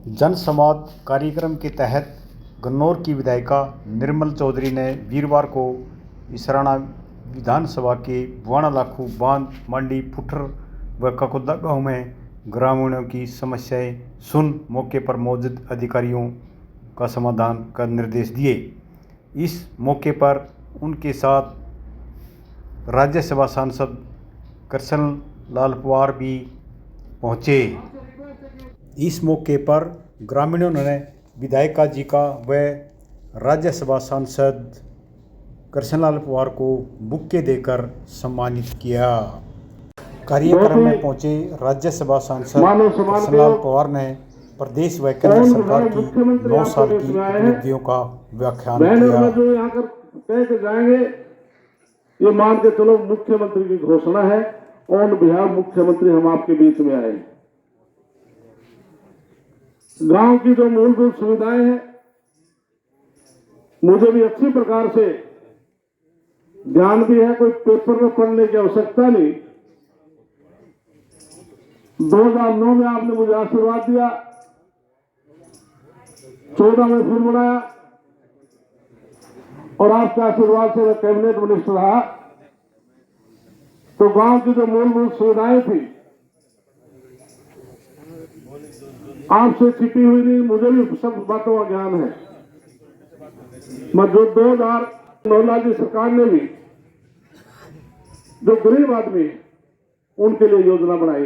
जन संवाद कार्यक्रम के तहत गन्नौर की विधायिका निर्मल चौधरी ने वीरवार को इसराना विधानसभा के बुआना लाखू बांध मंडी फुटर व ककुदा गांव में ग्रामीणों की समस्याएं सुन मौके पर मौजूद अधिकारियों का समाधान का निर्देश दिए। इस मौके पर उनके साथ राज्यसभा सांसद कृष्ण लाल पवार भी पहुंचे। इस मौके पर ग्रामीणों ने विधायिका जी का व राज्यसभा सांसद कृष्णलाल पवार को बुक्के देकर सम्मानित किया। कार्यक्रम में पहुंचे राज्यसभा सांसद कृष्णलाल पवार ने प्रदेश व केंद्र सरकार की 9 साल की उपलब्धियों का व्याख्यान किया। जो यहाँ कर कह के जाएंगे, ये मान के चलो मुख्यमंत्री की घोषणा है। ऑन बिहाफ मुख्यमंत्री हम आपके बीच में आए। गांव की जो मूलभूत सुविधाएं हैं, मुझे भी अच्छी प्रकार से ध्यान भी है, कोई पेपर में पढ़ने की आवश्यकता नहीं। 2009 में आपने मुझे आशीर्वाद दिया, 14 में फिर बनाया और आपके आशीर्वाद से मैं कैबिनेट मिनिस्टर रहा। तो गांव की जो मूलभूत सुविधाएं थी आपसे छिपी हुई नहीं, मुझे भी सब बातों का ज्ञान है। मैं जो 2009 की सरकार ने भी जो गरीब आदमी उनके लिए योजना बनाई,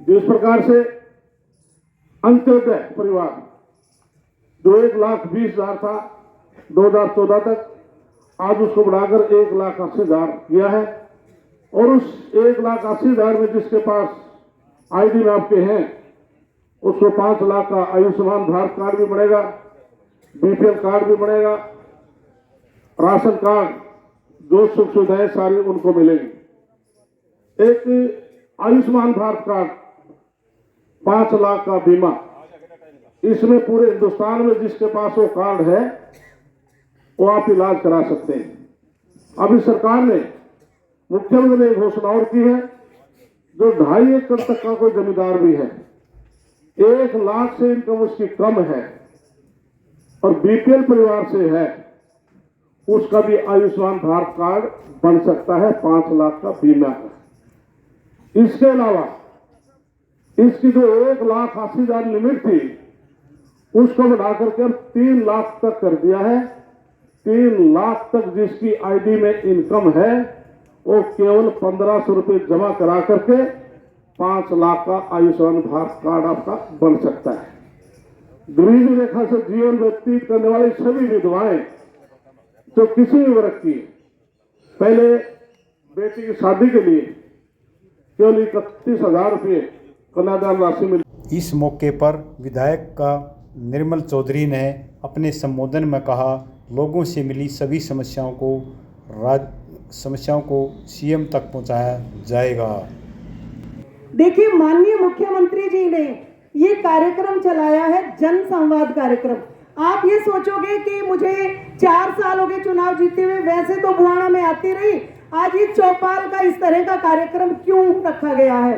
जिस प्रकार से अंत्योदय परिवार जो 1,20,000 था 2014 तक, आज उसको बढ़ाकर 1,80,000 किया है। और उस 1,80,000 में जिसके पास आईडी में आपके हैं, उसको 5 लाख का आयुष्मान भारत कार्ड भी बनेगा, बीपीएल कार्ड भी बनेगा, राशन कार्ड, जो सुख सुविधाएं सारी उनको मिलेंगी। एक आयुष्मान भारत कार्ड, 5 लाख का बीमा, इसमें पूरे हिंदुस्तान में जिसके पास वो कार्ड है वो आप इलाज करा सकते हैं। अभी सरकार ने मुख्यमंत्री ने घोषणा और की है, जो 2.5 एकड़ तक का कोई जमींदार भी है, 1 लाख से इनकम उसकी कम है और बीपीएल परिवार से है, उसका भी आयुष्मान भारत कार्ड बन सकता है। 5 लाख का बीमा है। इसके अलावा इसकी जो 1,80,000 लिमिट थी, उसको बढ़ा करके अब 3 लाख तक कर दिया है। 3 लाख तक जिसकी आईडी में इनकम है, वो केवल 1,500 रुपये जमा करा करके 5 लाख का आयुष्मान भारत कार्ड आपका बन सकता है। गरीबी रेखा से जीवन व्यतीत करने वाली सभी विधवाएं जो किसी भी वर्ग की, पहले बेटी की शादी के लिए केवल 31,000 रुपये कन्यादान राशि मिली। इस मौके पर विधायक का निर्मल चौधरी ने अपने संबोधन में कहा, लोगों से मिली सभी समस्याओं को सीएम तक पहुंचाया जाएगा। देखिए, माननीय मुख्यमंत्री जी ने ये कार्यक्रम चलाया है, जन संवाद कार्यक्रम। आप ये सोचोगे कि मुझे 4 साल हो गए चुनाव जीते हुए, वैसे तो बुआना में आती रही, आज ये चौपाल का इस तरह का कार्यक्रम क्यों रखा गया है?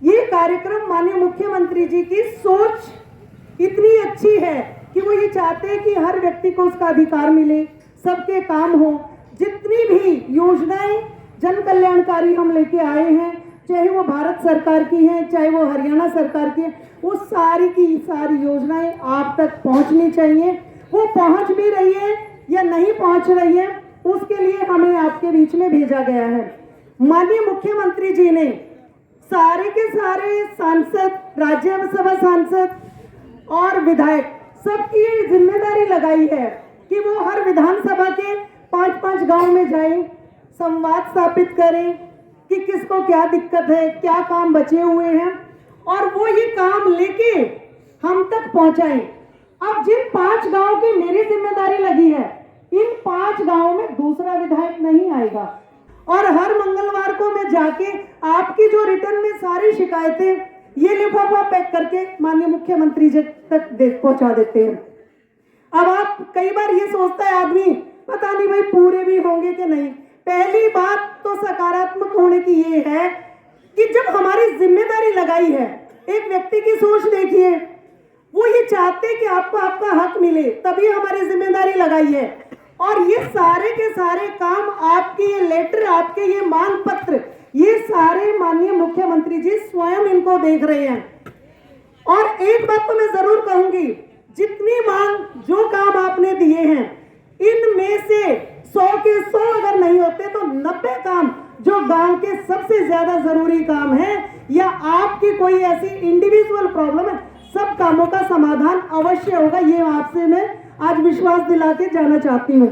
ये कार्यक्रम माननीय मुख्यमंत्री जी की सोच इतनी अच्छी है कि वो ये चाहते हैं कि हर व्यक्ति को उसका अधिकार मिले, सबके काम हो। जितनी भी योजनाएं जन कल्याणकारी हम लेके आए हैं, चाहे वो भारत सरकार की हैं, चाहे वो हरियाणा सरकार की है, वो सारी की सारी योजनाएं आप तक पहुंचनी चाहिए। वो पहुंच भी रही है या नहीं पहुंच रही है, उसके लिए हमें आपके बीच में भेजा गया है। माननीय मुख्यमंत्री जी ने सारे के सारे सांसद, राज्यसभा सांसद और विधायक सबकी ये जिम्मेदारी लगाई है कि वो हर विधानसभा के 5-5 गांव में जाएं, संवाद स्थापित करें कि किसको क्या दिक्कत है, क्या काम बचे हुए हैं, और वो ये काम लेके हम तक पहुंचाएं। अब जिन 5 गांव की मेरी जिम्मेदारी लगी है, इन 5 गांवों में दूसरा विधायक नहीं आएगा और हर मंगलवार को मैं जाके आपकी जो रिटर्न में सारी शिकायतें ये लिफाफा पैक करके माननीय मुख्यमंत्री जी तक पहुंचा देते हैं। अब आप कई बार ये सोचता है आदमी, पता नहीं भाई पूरे भी होंगे कि नहीं। पहली बात तो सकारात्मक होने की ये है कि जब हमारी जिम्मेदारी लगाई है, एक व्यक्ति की सोच देखिए, चाहते कि आपको आपका हक मिले, तभी हमारी जिम्मेदारी लगाई है। और ये सारे के सारे काम, आपके ये लेटर, आपके ये मांग पत्र, ये सारे माननीय मुख्यमंत्री जी स्वयं इनको देख रहे हैं। और एक बात तो मैं जरूर कहूंगी, जितनी मांग, जो काम आपने दिए हैं, इनमें से 100 के 100 अगर नहीं होते तो 90 काम जो गांव के सबसे ज्यादा जरूरी काम है, या आपकी कोई ऐसी इंडिविजुअल प्रॉब्लम है, सब कामों का समाधान अवश्य होगा। ये आपसे मैं आज विश्वास दिला के जाना चाहती हूँ।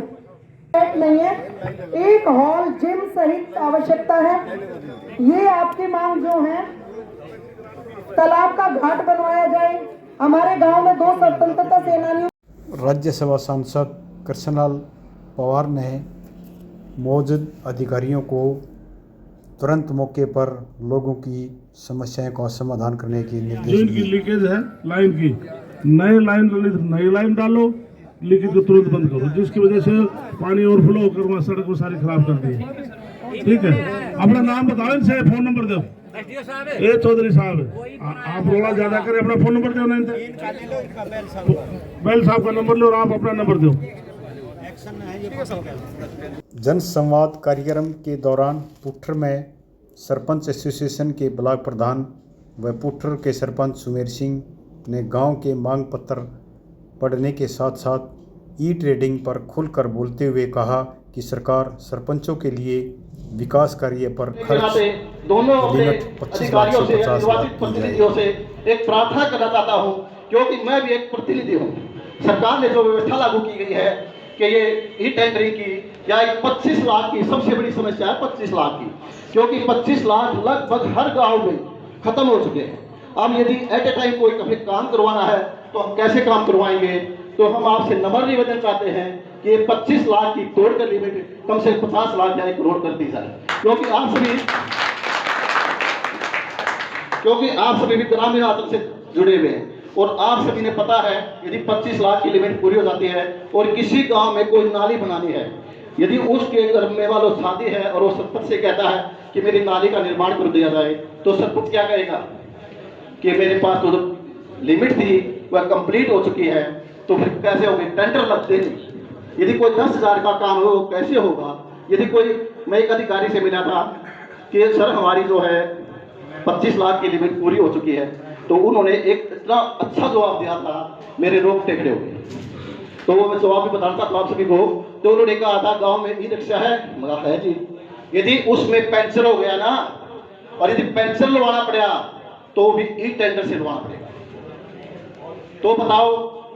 नहीं है, एक हॉल, जिम सहित आवश्यकता है। ये आपकी मांग जो है, तालाब का घाट बनवाया जाए। हमारे गांव में 2 स्वतंत्रता सेनानियों। राज्यसभा सांसद कृष्णलाल पवार ने मौजूद अधिकारियों को तुरंत मौके पर लोगों की समस्याओं का समाधान करने के निर्देश जो इनकी दिए। लीकेज है लाइन की, नई लाइन डालो, लीकेज को तुरंत बंद करो, जिसकी वजह से पानी ओवरफ्लो होकर वहाँ सड़क को सारी खराब कर दी है। ठीक है, अपना नाम बताओ, इनसे फोन नंबर दो। ए चौधरी साहब, आप रोड़ा ज्यादा करें, अपना फोन नंबर दो ना इनसे। बैल साहब का नंबर लो और आप अपना नंबर दो। जन संवाद कार्यक्रम के दौरान पुट्ठर में सरपंच एसोसिएशन के ब्लॉक प्रधान व पुट्ठर के सरपंच सुमेर सिंह ने गांव के मांग पत्र पढ़ने के साथ साथ ई ट्रेडिंग पर खुलकर बोलते हुए कहा कि सरकार सरपंचों के लिए विकास कार्य पर खर्च दोनों अपने लिमिट 25 लाख अधिकारियों से से, 50 लाख निर्वाचित की प्रतिनिधियों से एक प्रार्थना करना चाहता हूं, क्योंकि मैं भी एक प्रतिनिधि हूं। सरकार ने जो व्यवस्था लागू की गई है कि ये ई टेंडरिंग की या 25 लाख की सबसे बड़ी समस्या है 25 लाख की, क्योंकि 25 लाख लगभग हर गांव में खत्म हो चुके हैं। अब यदि एट ए टाइम कोई कभी काम करवाना है तो हम कैसे काम करवाएंगे? तो हम आपसे नम्र निवेदन चाहते हैं कि 25 लाख की तोड़ कर लिमिट कम से 50 लाख या 1 करोड़ कर दी जाए, क्योंकि आप सभी भी ग्रामीण अंचल से जुड़े हुए हैं और आप सभी ने पता है, यदि 25 लाख की लिमिट पूरी हो जाती है और किसी गांव में कोई नाली बनानी है, यदि उसके घर में वालों शादी है और वो सरपंच से कहता है कि मेरी नाली का निर्माण कर दिया जाए, तो सरपंच क्या कहेगा कि मेरे पास तो लिमिट थी वह कंप्लीट हो चुकी है, तो फिर कैसे होगी? टेंडर लगते नहीं। यदि कोई 10,000 का काम हो कैसे होगा? यदि कोई, मैं एक अधिकारी से मिला था कि सर हमारी जो है 25 लाख की लिमिट पूरी हो चुकी है, तो उन्होंने एक इतना अच्छा जवाब दिया था, मेरे रोंगटे खड़े हो गए। तो वो मैं जवाब भी बताता था आप सभी को। तो उन्होंने कहा था गांव में ई रिक्शा है, मगर है जी, यदि उसमें पंचर हो गया ना, और यदि पंचर लवाना पड़ा तो भी ई टेंडर से लवाना पड़ेगा। तो बताओ,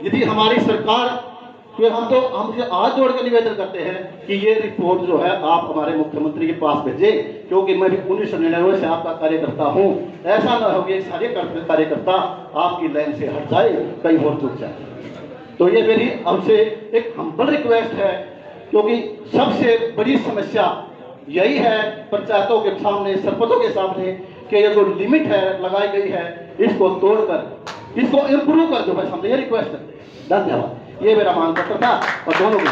यदि हमारी सरकार, तो हम आज जोड़कर निवेदन करते हैं कि ये रिपोर्ट जो है आप हमारे मुख्यमंत्री के पास भेजें, क्योंकि मैं भी 1999 से आपका कार्यकर्ता हूं। ऐसा ना हो कि सारे कार्यकर्ता आपकी लाइन से हट जाए, कहीं और जुट जाए। तो ये मेरी हमसे एक हम्बल रिक्वेस्ट है, क्योंकि सबसे बड़ी समस्या यही है पंचायतों के सामने, सरपंचों के सामने, कि ये जो लिमिट है लगाई गई है, इसको तोड़कर इसको इम्प्रूव कर दो। बस हम ये रिक्वेस्ट करते हैं। धन्यवाद। ये मेरा मांग पत्र था और दोनों को